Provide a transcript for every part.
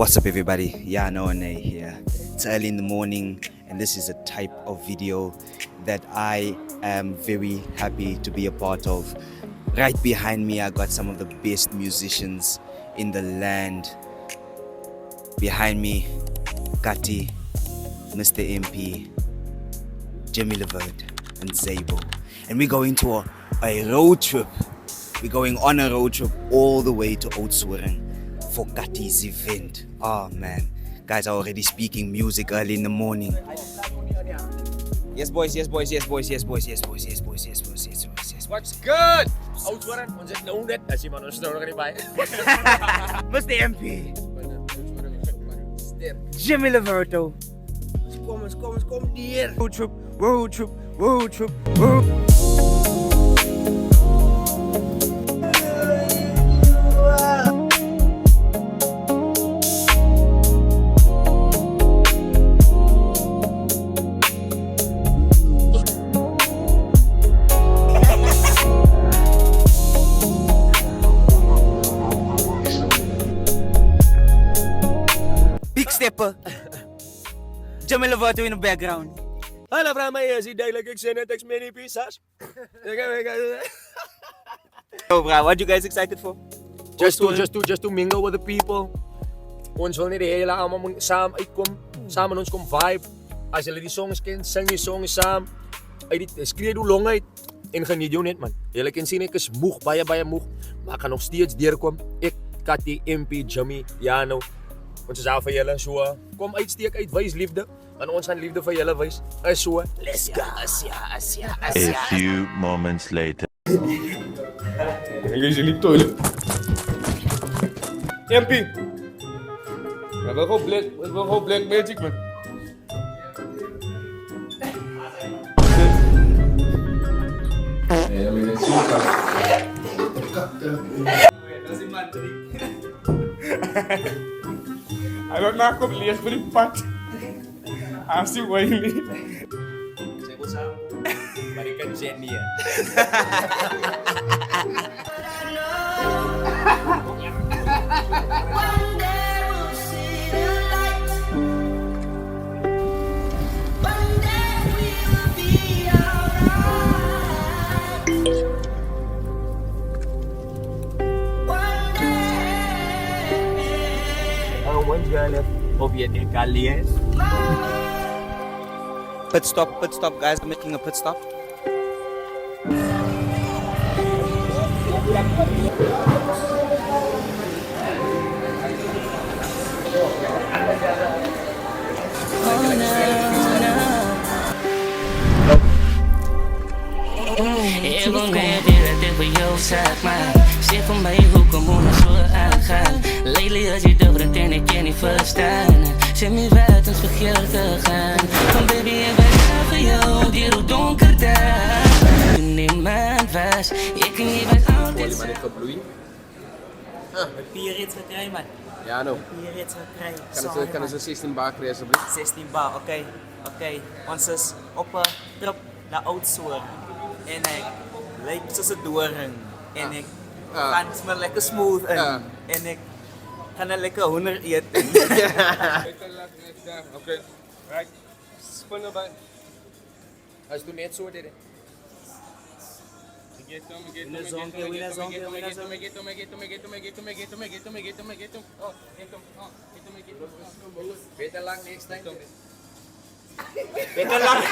What's up everybody? Yano Ane here. It's early in the morning and this is a type of video that I am very happy to be a part of. Right behind me I got some of the best musicians in the land. Behind me, Kati, Mr. MP, Jimmy Levert and Zabo. And we're going to a road trip. We're going on a road trip all the way to Oudtshoorn for Kati's event. Oh man, guys are already speaking music early in the morning. Yes boys, yes boys, yes boys, yes boys, yes boys, yes boys, yes boys, yes boys, yes boys. What's good? Oudtshoorn, ons het nou net as jy man ons nou nog nie by. Mr. MP, Jimmy Leverto. Ons kom hier. Road trip, road trip, road trip, road. Stepper. Jimmy Leverto in the background. Hallo vrouw, mij is duidelijk. Ik zie net ex mini pizzas. So bro, what you guys excited for? Just to mingle with the people. Ons wil niet de hele allemaal samen uitkom. Samen ons kom vibe. Als jullie die songs kent, zing die songs samen. Skree die long uit. En geniet jou net man. Jullie kan zien, ik is moeg, baie moeg. Maar ik ga nog steeds deurkom. Ik, Kati, MP, Jimmy, Jano. Ons is daar vir julle, so kom uitsteek uit, wys liefde, want ons gaan liefde vir julle wys. Is so, let's go. Asia. A few moments later. Ek is in die toilet. MP. Ek wil gewoon black magic man. Nee, maar dit is super. Dat is iemand Hij wordt nou op leeg voor die pad. Hij is die Wiley. Saya pun sama. Balikan Zen ni ya. Pit stop guys, I'm making a pit stop. Ik wil meer willen dit bij jou zeg maar. Zeg van mij hoe kom ons zo aangaan. Lately als je durft en ik kan niet verstaan. Zeg me wat ons verkeerd gegaan. Van baby ik ben daar voor jou, die rood donker daar. Toen niemand was, ik kan niet bij altijd Maar dit gaat bloeien. Met 4 rits gekregen man. Ja nou. 4 rits gekregen. Kan ons 16 bar krijgen alsjeblieft? 16 bar, oké. Ons is op een trip naar Oudtshoorn. En ik leek soos 'n doring. En ik gaan me lekker smooth in. En ik ga een lekker hoender eten. Oké. Right. Spin erbij. Als toen net zo deed. Beter lang next time. Beter lang.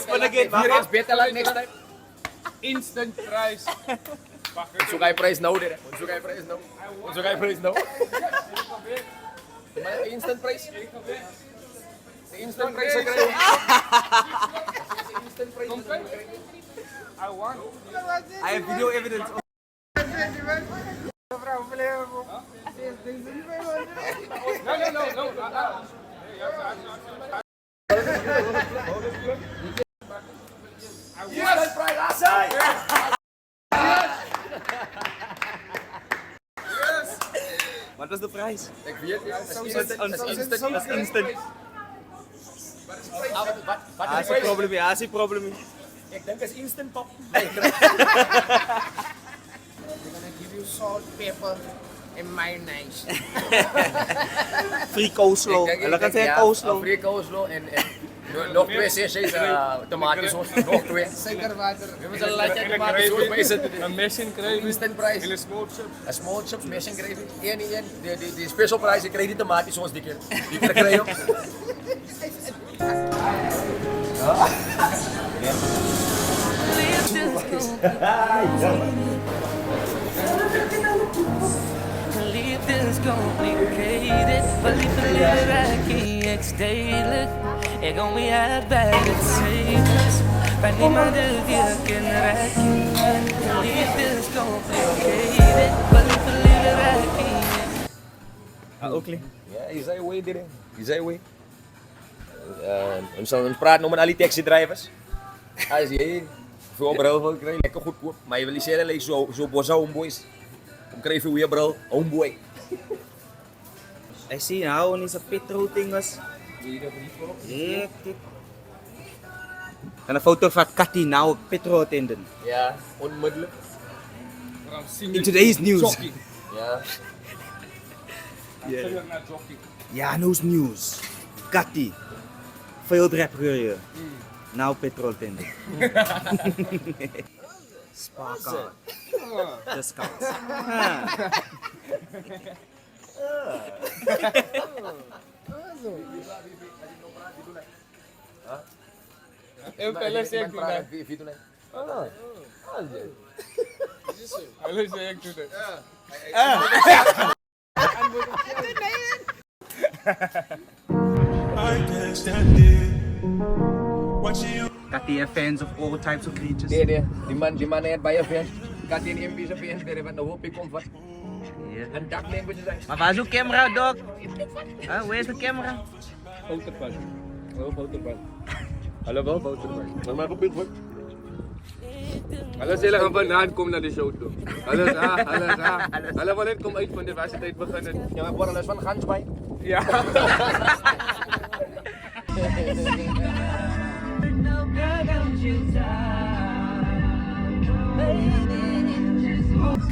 Spin again. Hier is beter lang next time. Instant prijs. Zo ga je prijs nou dit. Zo ga je prijs nou. Maar instant prijs. De instant prijs krijgen. Instant prijs. I won. I have video evidence. No. Instant prijs, Asai! Wat was de prijs? Ik weet Ons instant. Wat is Is probleem. Ik denk als instant pop. We're gonna give you salt, pepper, En mayonaise. Free coleslaw. Hulle kan sê coleslaw. Free coleslaw en nog 2 sessies tomatensaus. Nog 2. Suikerwater. We moeten een latje tomatensaus bij zitten. Een mes en gravy. Instant price. En een small chips. Een small chips, mesh and gravy. Die special price, ik kreeg die tomatensaus die keer. Die keer krijg je. Liefdes complicated, but liever raak ik stedelijk. Ik kom weer uit bij het zeepjes, bij niemand die je kan raken. Liefdes complicated, but liever raak ik. Oakley. Ja, je zei way dit. Je zei way. We praten nog met al die taxi-drivers. Als je veel bril wil krijgen, lekker goedkoop. Maar je wil niet zeggen, zo boza homeboys. Dan krijg je weer bril, homeboy. I see now when it's a petrol thing was. Yeah. En een foto van Cathy now, petrol attendant. Ja, onmiddellijk. In today's news. Ja. Yeah, news. Cathy. Failed rap career. Now petrol attendant. Sparkle. Discounts. Eu falei assim aqui, né? Falei assim aqui, né? Cathy are fans of all types of creatures. Nee. Die man heeft bij je fan. Gaat in MV zijn fan, die wat de hoop ik komt wat. Een daklanguage zijn. Maar waar is uw camera, Doc? Where is the camera? Fotopan. Oh, fotopan. Hallo wel, fotopan. Maar maak op beeld hoor. Hallo sila gaan vandaan, kom naar de show toe. Hallo sa. Hallo wanneer kom uit van de universiteit beginnen. Ja, maar borrel is van gans bij. Ja.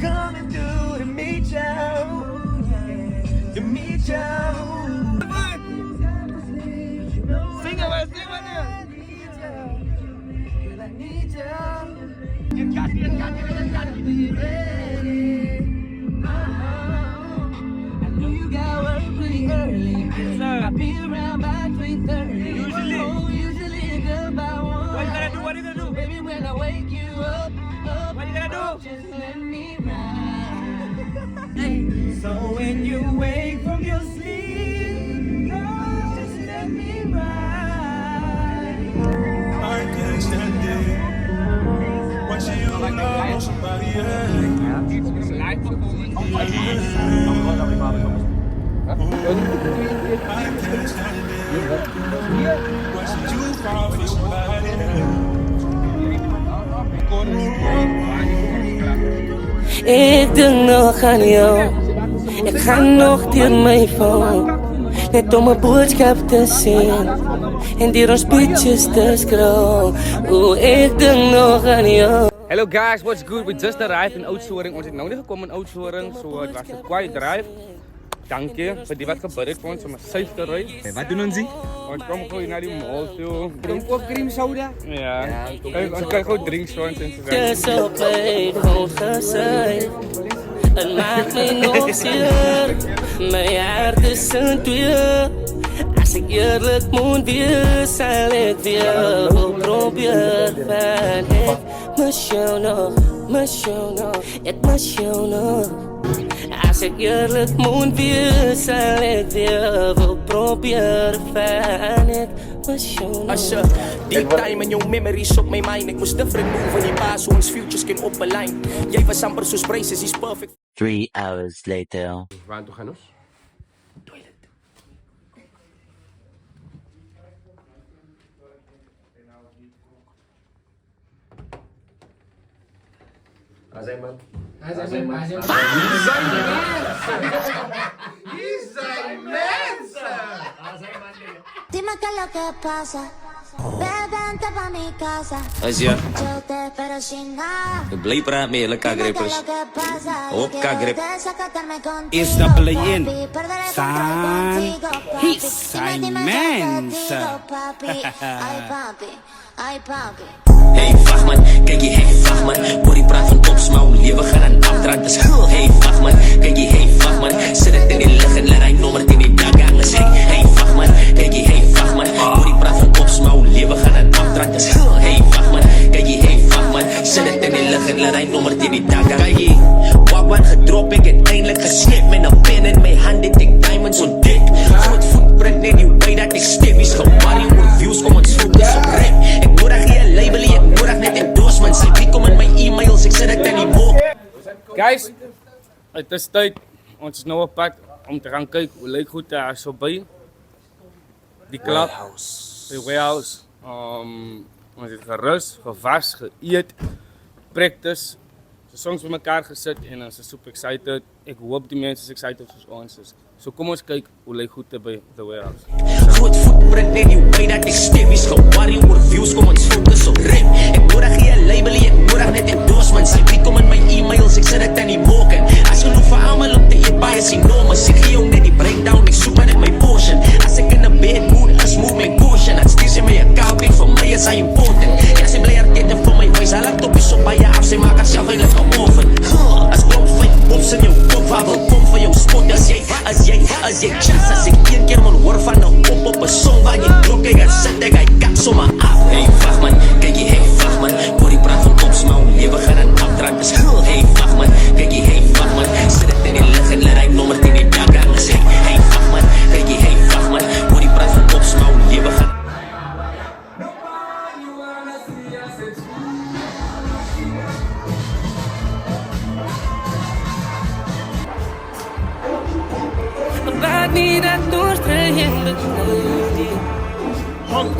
Coming through to meet you, to meet you. Sing it, You got to be ready. I know you got work pretty early. I'll be around by 3:30. Usually about 1. What you gonna do? Baby, when I wake you up, what you gonna do? Just let me ride. So when you wake from your sleep, just let me ride. I can't stand it. Watching you love somebody else. I can't stand it. Watching you fall for somebody else. Ik denk nog aan jou. Ik ga nog door mijn phone. Net om een boodschap te zien. En die ons bitches te scrollen. Ik denk nog aan jou. Hello guys, what's good? We just arrived in Oudtshoorn. Ons het nou net gekom in Oudtshoorn, so het was 'n quiet drive. Dankie vir die wat gebid het vir ons om 'n safe te ry. Wat doen ons hier? Ons kom gou na die mall toe. Drink ook cream soda? Ja. Ons kry gou drinks vir ons en so. Dis op my goed gezeid. Het maakt mij nog zeer. Mijn hart is een twee. Als ik eerlijk moet wees, zal ik weer proberen. Ik mis jou nog, ik mis jou nog. Als ik eerlijk moet wees, zal ik weer proberen. Ik mis jou nog. Als je deep time in jouw memories op mijn mind. Ik moest different move in die baas, hoe ons futures kan op een lijn. Jij was amper zoals Braces, is perfect. 3 hours later. Waar toe gaan ons? Toilet. Azay man. Hij zijn mensen. Dime qué es lo que pasa. As ja, ik blij praat met jullie kagrippers. Op kagrip. Is double in. San. He's Simon. Hey Fachman, kijk je hey Fachman. Body praat van opsmouw, leven gaan aan afdrand. Dus hey Fachman, kijk je hey Fachman. Zet het in die lucht en laat hij nommer in die dagang. Dus hey Fachman, kijk je hey Fachman. Body praat van opsmouw, leven gaan aan afdrand. Dus hey Fachman, kijk je hey Fachman. Zet het in die lucht en laat hij nommer in die dagang. Kijk je, wagwan gedrop, ik het eindelijk gesnipt. Met een pen in mijn hand, dit ik diamonds on dik. Groot footprint in die way dat ik stiffies. Gewarrie oor views om ons focus op rap. Ik nodig geen label, ik nodig net endorsements. Ik kom in mijn e-mails, ik zet het in die mok. Guys, het is tijd. Ons is nou op pad om te gaan kijken hoe leuk goed daar zo bij. Die club, de warehouse. Ons het gerust, gevast, geëet, practice. De songs bij elkaar gezet en ze is super excited. Ik hoop die mensen is excited zoals ons is. So kom ons kijken hoe leuk goed het bij The Warehouse. Groot footprint in die way dat ik stiffies. Gewarrie oor views, kom ons focus op rap. Ik nodig geen label, ik nodig net endorsements. Ik kom in mijn e-mails, ik zet het in die moken. Als genoeg voor allemaal op de eetbaar is enormous. Ik geef net die breakdown, ik zoek maar net mijn portion. Als ik in een bad mood, als move mijn caution. Het stuur ze met je koud, voor mij is hij important. Ja, ze blij arteten voor mijn voice. Hij laat op je op bij je af, ze maken zelf eigenlijk geoffen. Als klop van je pops in je kop, waar wil kom van jouw spot. Als jij chats, als ik één keer moet horen van een pop op een song waar je klok, ik ga zetten, ik ga kap zomaar af. Hey Fachman, kijk je hey Fachman. Body praat van opsmouw, leven gaan aan afdrand. Dus hey Fachman, kijk je hey Fachman. Zet het in die lucht en laat hij nommer in die dagang. Dus hey Fachman, kijk je hey Fachman. Body praat van opsmouw, leven gaan. Laat niet dat doorstrijden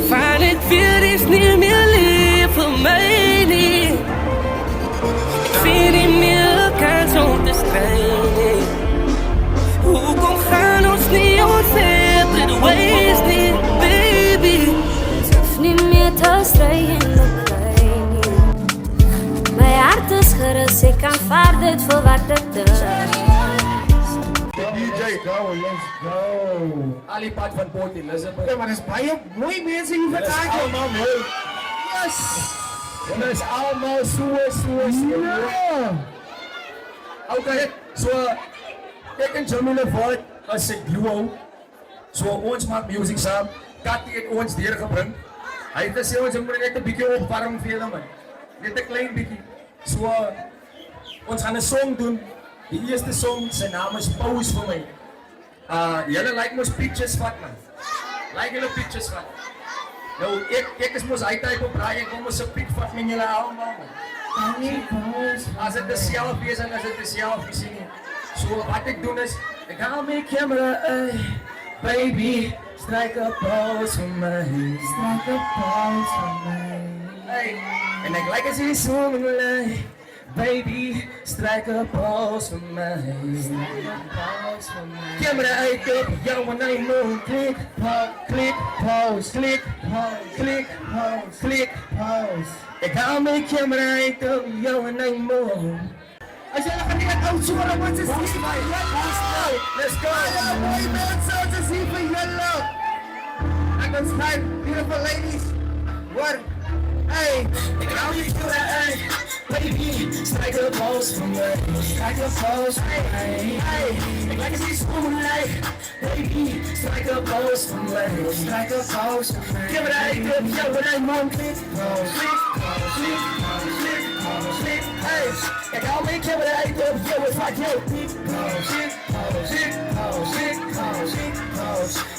van ik wil is niet meer lief voor mij niet. Ik vind niet meer kans om te strijden. Hoe kom gaan ons niet ons separate ways niet, baby. Het hoeft niet meer te strijden op mij niet. Mijn hart is gerust, ik aanvaard het voor wat het is. DJ, go, let's go. Alipad van Port Elizabeth. Ja, maar dat is baie mooi mensen hier vandaag. Dat is allemaal mooi. Yes! En dat is allemaal so. Ja! Oké, so, ek en Jamila Voort as 'n duo. So, ons maak music saam. Katie het ons deurgebring. Hy het gesê ons moet net 'n bietjie opwarm vir julle man. Net 'n klein bietjie. So, ons gaan 'n song doen. Die eerste song, sy naam is Pose vir my. Julle like mos pictures vat man. Like julle pictures vat. Nou, ek is mos hy type op raai, ek kom mos 'n pic vat met julle allemaal man. As dit 'n selfie is en as dit 'n selfie sien nie. So wat ek doen is, ek haal my camera, baby, strike a pose vir my. Strike a pose vir my. Hey, en ek like as jy song en lei. Baby, strike a pose for me. Camera uit op jou en I move. Click, pause, click, pause, click, pause. Ik haal mijn camera uit op jou en I move. Als jij nog niet gaat uitzoeken, wat is het? Let's go. Mooi mensen te zien van jullie. I'm gonna start, beautiful ladies. What? Hey, ik hou niet voor hey. Baby, strike a pose for me. Strike a pose for me. Hey, ik like het iets voor mij. Baby, strike a pose for me. Strike a pose for me. Give it a hit up, yo, when I'm on click. Click. Hey, ik hou me, give it a hit up, yo, it's like yo.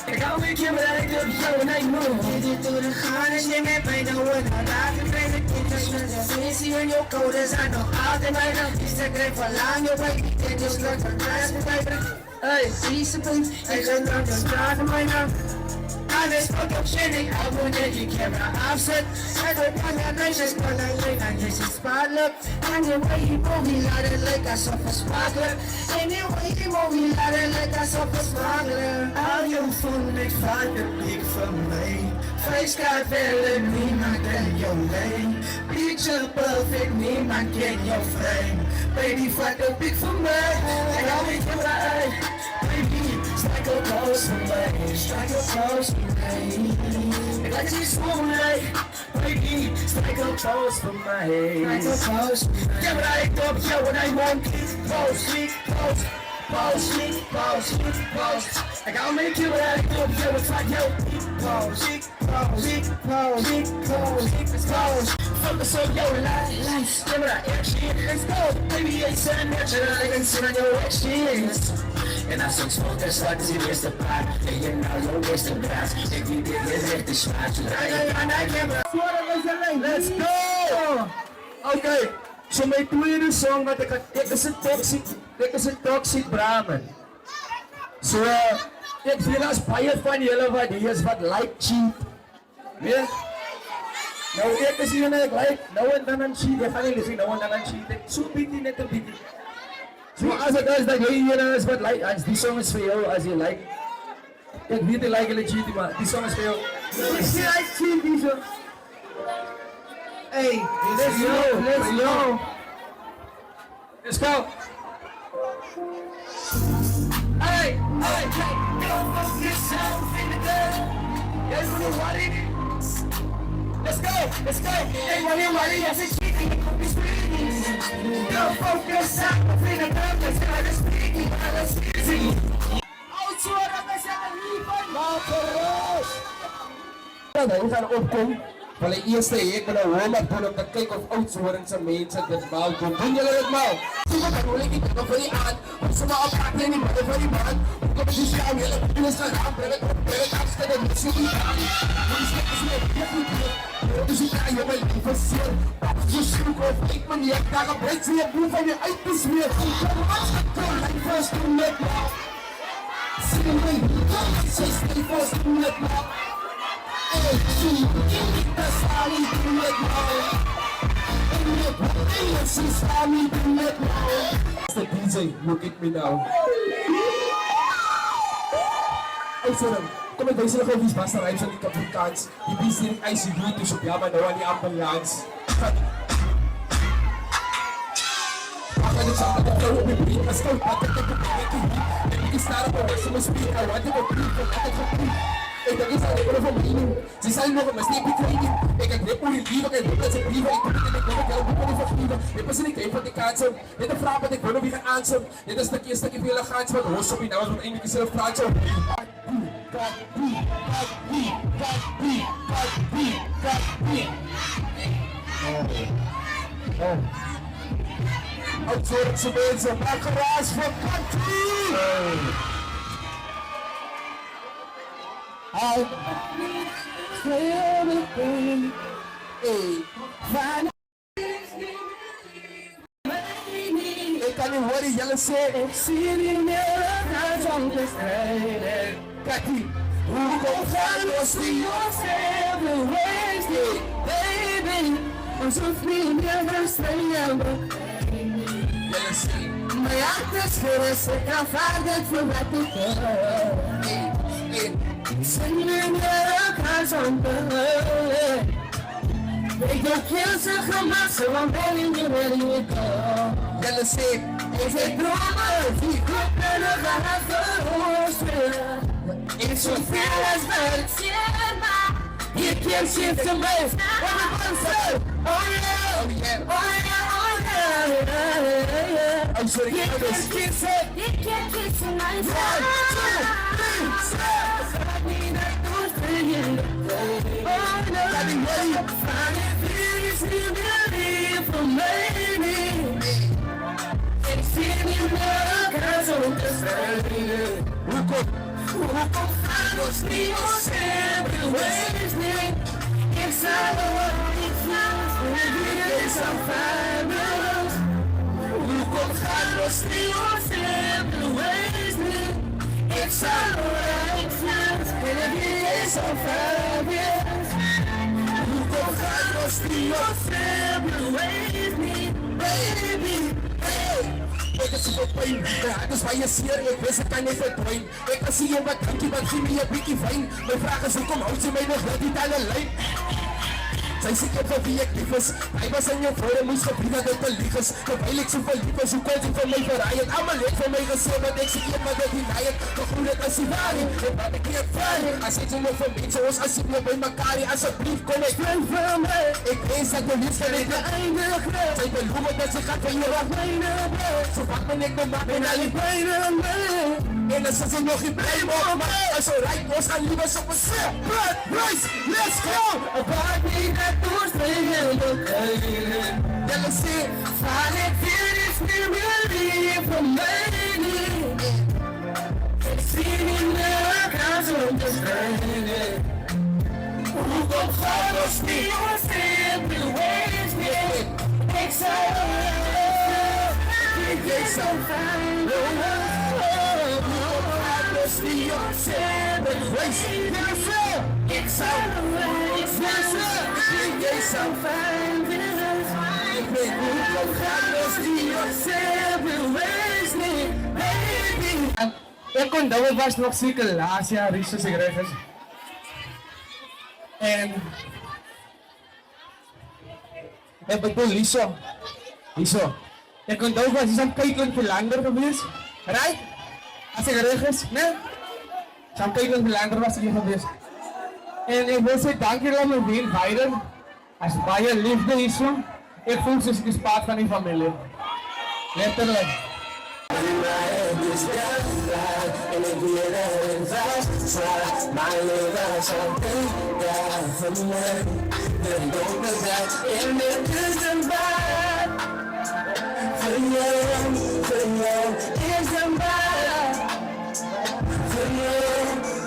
Ik hou me, give it a hit up, yo, when I'm on. Dit door de gaan en je met mij nou wordt aan laten brengen. Zie in jouw code zijn nog altijd bijna. Instagram verlang je bij. Dit is leuk van thuis met mij. Hey, zie ze punt. Ik ga naar de straat van mijn naam. Alles wat op zin ik hou moet je die camera afzet. En dan kan je meisjes maar dan leuk aan je ziet spaarlijk. En je way je movie laten lijken alsof het smakelijk. En je way je movie laten lijken alsof het smakelijk. Hou je vond ik vaak de piek van mij. Vrijskaart willen niemand en jou leen. Picture perfect, niemand kent jou frame. Baby, vaak de piek van mij. En hou niet van mij. Baby, strijk op close van mij. Strijk op close van mij. Ik laat je schoenen. Baby, strijk op close van mij. Strijk op close van mij. Ja, maar ik op jou en hij won't close, close. Pause, pause, pause. Ik hou me kill uit, ik op jou, het vaak jou. Pause, pause, pause, pause, pause. Focus op jouw lijst. Camera action, let's go. Baby, it's a natural, I can see on your actions. En als ik focus, wat is je eerste paard? En je nou jouw eerste braas. Ik weet dit, je zegt de zwaar. Zodra je aan de camera. Let's go! Okay. So my tweede song wat ek is 'n toxic Brahmin. So ek sien as baie van julle wat hier is wat like cheat. Weet? Nou ek is hier net like nou en dan aan cheat. Ek gaan nie liefie nou en dan aan cheat. So bietjie net 'n bietjie. So as it is dat jy hier is wat like as die song is vir jou as jy like. Ek weet jy like hulle cheat maar die song is vir jou. Ek sien hy cheat hier so. Hey, let's go. Let's go. Hey, don't fuck yourself in the dirt. Everybody, let's go. Everybody, yes, it's cheating. Don't fuck yourself in the dirt. Let's go, let's speaking. Let's speaking. Outside of the second leave, Hoe gaan opkom? Wel die eerste ek met 'n warm-up doen om te kyk of Oudtshoornse mense dit maal doen. Doen julle dit maal? Sien wat dan wil ek dit nog vir die aand. Ons sommer op pad in die middel van die maan. Kom ons sien hoe julle is gaan aan. Bring dit afskud en dis hoe dit gaan. Ons is net goed. Dis jy jy wil nie verseer. Jy skroek of ek manier daar op breek vir jou boel van jou uit te smeer. Kom ons gaan my first to make now. Sien my. Say stay first to make now. The DJ, look at me now. Hey, sorry. Kom ek wys julle gou wie's Busta Rhymes in die Afrikaans. Die bees hier in ICU dus op jammer nou aan die ambulance. Ag, dit sal net nou op die beat. As ek wat ek ek staar op die soms speak. I want to go beat. Ik heb iets aan de van mening. Ze zijn nog een steepje krijgen. Ik heb net hoe je lief, ik heb net zijn brieven. Ik heb het in de kop, ik heb het niet vergeven. Ik ben niet even van die kaarten. Dit is een vraag wat ik wil nog weer gaan aanstaan. Dit is een stukje veel gaan. Wat hoor je nou, wat eindelijk zelf praat zo. Oudtshoornse mensen, maak geraas voor country! I feel the pain. Ik kan niet horen, jullie zeggen. Ik zie niet meer uit van de strijd. Kijk hier. Hoe komt het los die yourself the ways me, baby? Alsof niet meer van strijd. Jullie zeggen. Mijn hart is gerust, ik kan vader voor wat ik heb. Send me a cause on the they don't kill so come out, so I'm telling you where you go. Yellow say, it's a drama, if you could never have the horse. It's so fair as birds, you can't shift the base. Everyone say, oh yeah, oh yeah, oh yeah. I'm sorry, you can't kiss it. You can't kiss it, my friend. 1, 2, 3, 4. I need a good thing in the day. Oh no, I need a funny things you believe for me. It's in your love, cause I'm just ready. Who can find us, me, or every ways me. It's all over, it's not, it's so fabulous. Who can find us, me, or every ways me. It's alright, and it is so fabulous. You go find us, be your family with me, baby. Hey. Ek is super pijn, my hart is baie seer, ek wist het kan nie verdwijn. Ek kan sien jy wat drinkie, wat gee my 'n bietjie wyn. My vraag is hoekom hou sy my nog net die tale lyn? Sy sê ek vir wie ek lief is. Hy was in jou voor, moes gebied dat dit 'n lieg is. Terwyl ek so verlief is, hoe kon sy vir my verraai het? Almal het vir my gesê dat ek sy een wat dit deny het. Gegroe dit as die waarheid, en wat ek nie vraag. As ek so nog vir mense, ons asseblief by mekaar, asseblief kom ek vlug vir my. Ek wens dat jou liefde net die einde kry. Sy beloof dat sy gaat van jou af myne bly. So wat moet ek nou maak en al die pijne aan my? En as sy nog nie bly op my, is alright, ons gaan liefdes op 'n separate price. Let's go! A party that doors the hill of Kailin. Then I say, find it, feel it, feel really from me. Singing the accounts of the stranded. Who gon' follow me or stay ways me? Exile, get so fine. See yourself and race. It's alright, it's so fine. See yourself and race me, baby. Ek onthou het was nog seker laas jaar hier soos ek reg is. En ek bedoel Liso. Ek onthou was jy aan kyk in Philander gewees. Right? As ek reg is, né? Saam kyk in Philander was ek gewees. En ek wil sê dankie aan my vriend Byron. As baie liefde hierso. Ek voel soos ek is part van die familie. Letterlik. And if we had in fast, try my liver, something that from me. Then don't look back in the distant back. For you, is the back. For you,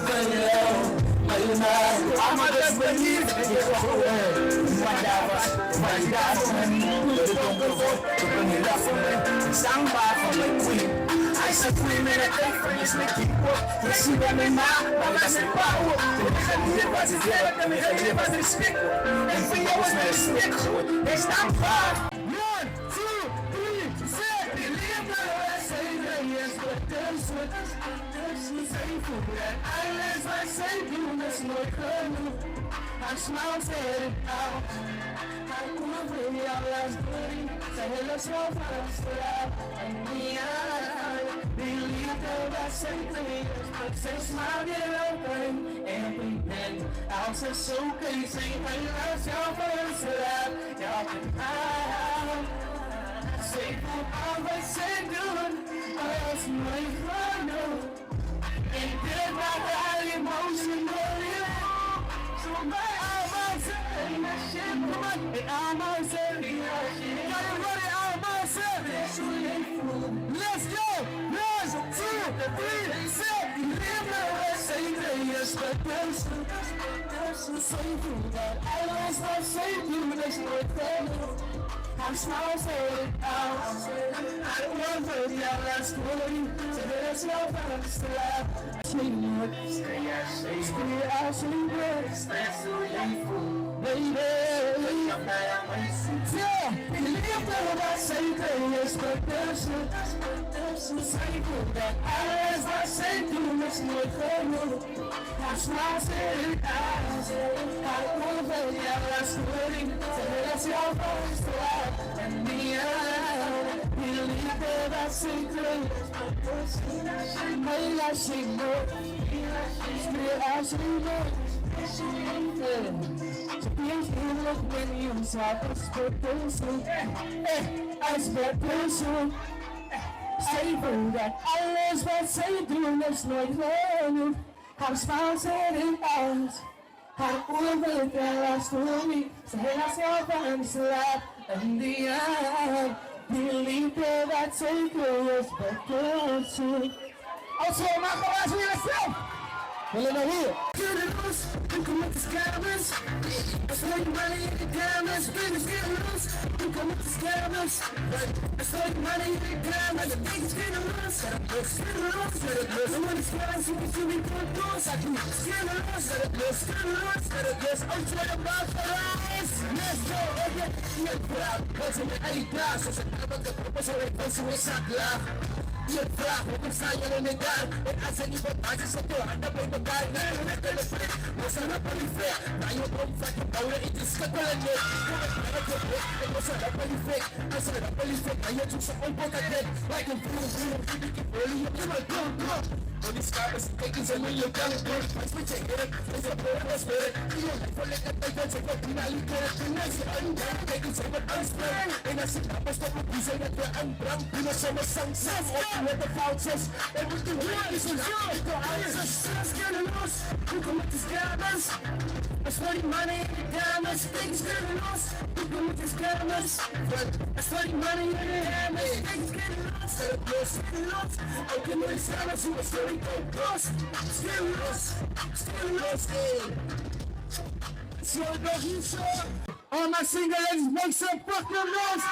my mind. I'm a just believe that you're away. Whatever, Sang by for my queen. I said 3 minutes difference, me keep up. You see them in my mouth, I said power. It was a deal, it was a stick. And for you was a stick. It's not fun. 1, 2, 3, 4. Believe that I say that yes, but there's safe that I let my say do this no canoe. I'm smelting it out. I'm moving your last booty. Say hello, so fast, and me, I believe that I say things, but say smile, get open, and pretend I'm so crazy. I love your first love, y'all can hide. Say, I'm a say, dude, I was my friend, and did my emotional. So my almost and that shit, come on, and almost every everybody almost let's go! 1, 2, 3, 4. You live my way, say yes, but there's a saying that I lost my saying, there's no telling. I'm smiling out. I don't know the last story, so there's no first love. Say what? Say baby. Yeah, you live there, I say yes, but there's a cycle that I as I say to miss no trouble. I'm smiling out. I don't know the last story, so there's no first love. And me, I believe that I say yes, but there's I say no. I say no. So please look when you saw expectation. Expectation. Savor that I was what say do this no you. I'm smiling eyes. I'm over the last story. So hey, I saw fans laugh and the eye. Believe that I take your expectation. Also, my class with yourself. Hulle nou hier. Skillerus, nu kom met de schermers. Als er een man in de dames, ben je skillerus. Nu kom met de schermers. Als er een man in de dames, dan ben je skillerus. Skillerus, skillerus. Nu moet ik schermen, zoek ik zo'n introduce. Skillerus, skillerus, skillerus, skillerus. Uit voor de bal van reis. Mesto, oké, hier praat. Wat ze met die plaats, als ik heb de proppen, zo ik van zo'n zaklaag. Hier vraag, waarom sta jullie niet daar? En als er niet wat uit is, op je handen bij elkaar. Nee, net in de frik, we zijn op een frik. Maar je komt van je bouwen, het is schikkelen niet. Kom ik naar het frik, en we zijn op een frik. Als er op een frik, maar je doet ze onpoten dit. Like een broer, die olie op je balkon, kom. Voor die schaapers, kijk eens en wil je kan het doen. Maar switch je heren, is je broer en spirit. Die jongen voor lekker tijd, dat ze wat finaliteit. En als je aanbrengt, kijk eens en wat aanspreekt. En als je kappers op het biezen, dat we aanbrengt. Die was zomaar sancties, met de foutjes. En moet je weer is een zo. Ik wil alles als kunnen los. Nu kom met de schermers. Als voor die mannen in de dames. Kijk eens kunnen los. Nu kom met de schermers. Als voor die mannen in de dames. Kijk eens kunnen los. Zet het los, zet het los. Ook in de schermers, hoe is er niet op los. Stil los, stil los, zo nog niet zo. All my single ladies, make some fucking noise.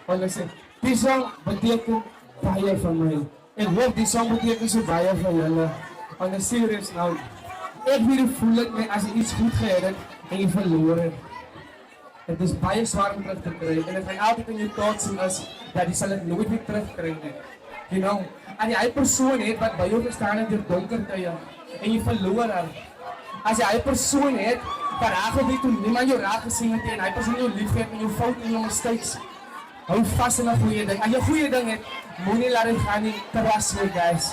Oh, listen. Die song betekent baie van my. Ek hoop die song betekent so baie van julle. On the serious note. Ek weet hoe voel ek my as jy iets goed gehad het en jy verloor het. Het is baie zwaar om terug te kry. En het gaan altyd in jou taak sien as dat jy sal het nooit weer terugkry nie. You know, as jy 'n persoon het wat by jou gestaan het deur donker tye en jy verloor het. As jy 'n persoon het wat reg het toe niemand jou reg gesien het en hy persoon jou liefhet en jou fout en jou mistakes. Hou vas aan 'n goeie ding. As jy 'n goeie ding het, moenie laat dit gaan nie. Trust me, guys.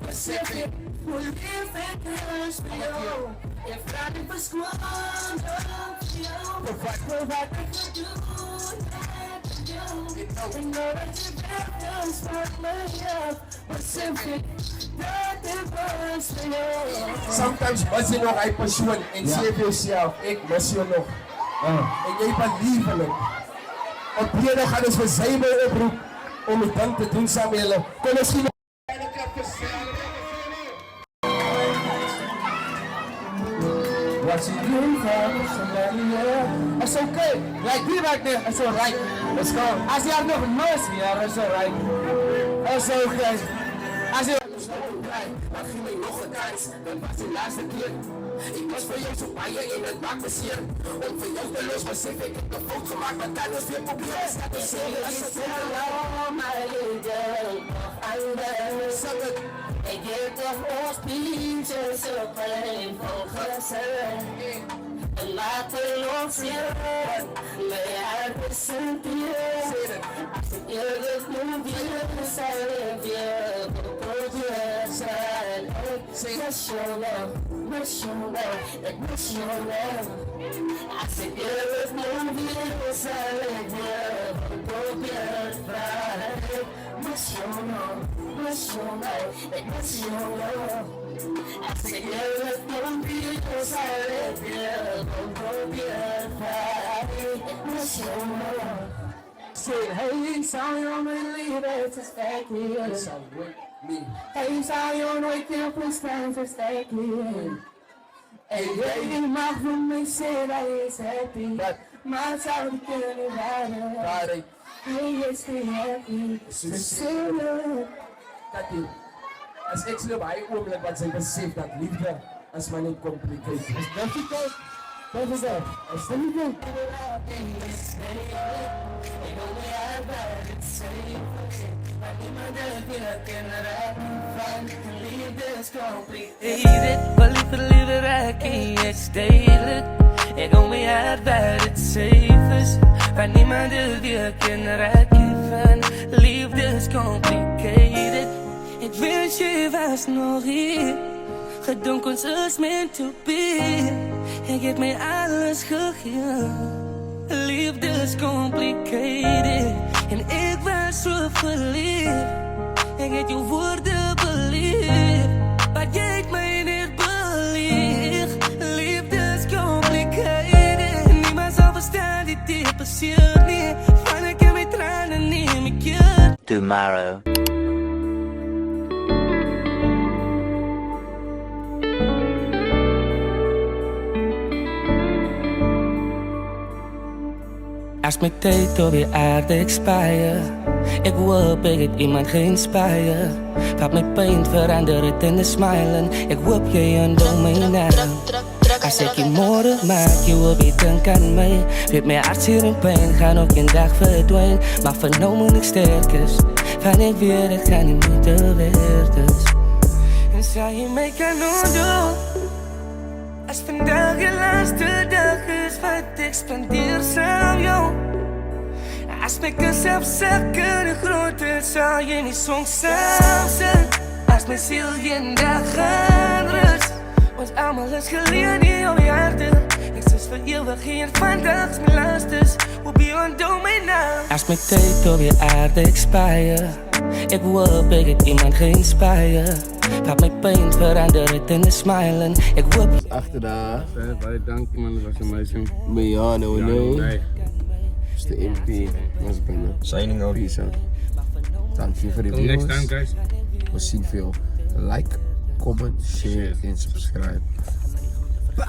Pacific, we'll live and curse for you. If not, if it's one of you, what I could do that to you. We know that you better spend my love. Pacific, that it was for you. Sometimes was jy nog 'n persoon en sê vir jouself, ek mis jou nog. En jy believe hulle. Op hierdie gaan ons vir sy by oproep om die ding te doen saam met julle. Kom ons sien what you do for somebody else. It's okay. Like be back there. It's alright. Let's go. As jy nog mis, ja, it's alright. It's okay. As jy maar gee my nog 'n kans, dan was die laaste keer. Ik was voor jou zo baie en het maakt me zeer. Om voor jou te los besef ik heb een fout gemaakt, maar dat is weer proberen. Dat is heel als het helemaal mijn liefde nog anders. Ik heb toch ons pietjes op een volgezen. En laten ons hier mij representeren. Als ik eerlijk moet weer, zal ik weer proberen zijn. Ik miss your love, miss your love, ik miss your love. Als ik eerlijk moet weer, zal ik weer proberen zijn. Miss your love, miss your love, ik miss your love. Als ik eerlijk moet weer, zal ik weer proberen zijn. Ik miss your love. Say, hey, Zion, believe it, it's back here. Hey, Zion, wake up and stand for back here. Hey, jij mag van mij zeggen dat je is happy. Maar zou ik kunnen raden. Hey, is die happy. Ze zullen. Kati, as ek sê baie oomblik wat sy besef dat liefde is maar net complicated. Is difficult. Wat is dat? Is difficult. Liefde raak ik stelen. Ik kom mee uit waar het safe is. Waar niemand het weer kan raken van. Liefde is complicated. Ik wens je was nog hier. Gedonk ons is meant to be. Ik heb mij alles gegeven. Liefde is complicated. En ik was zo verliefd. Ik heb je woorden beliefd. Maar jij hebt mij niet beliefd. Liefde is complicated. Niemand zal tomorrow. Als mijn tijd op je aarde expire, ik hoop ik het iemand geïnspireerd. Gaat mijn pijn veranderen in de smilen, ik hoop je onthoudt mij naam. Als ik je morgen maak, je wil denken aan mij. Weet mijn hart hier in pijn, gaan ook een dag verdwijnen. Maar voor nu moet ik sterk is, van ik weer, het gaat niet moeten weer dus. En zou je mij kunnen doen? Als vandaag je laatste dag is, wat ik spendeer samen jou. Als mijn zelf zakken de grote, zou je niet soms samen zijn. Als mijn ziel geen dag gaat rust, ons allemaal is geleerd hier op je harten. Ik zus voor eeuwig hier, vandaag is mijn laatste, hoe be on do mij nou. Als mijn tijd op je aarde expire, ik hoop ik het iemand geïnspireerd. Gaat mijn pijn veranderen in de smilen, ik hoop je. Achterna. Dank man, dat was amazing. Miano, nee. It's the MP. Was binnen. Signing out. Peace out. Dank je voor de Till video's. next time guys. We zien veel. Like, comment, share en subscribe. Bah!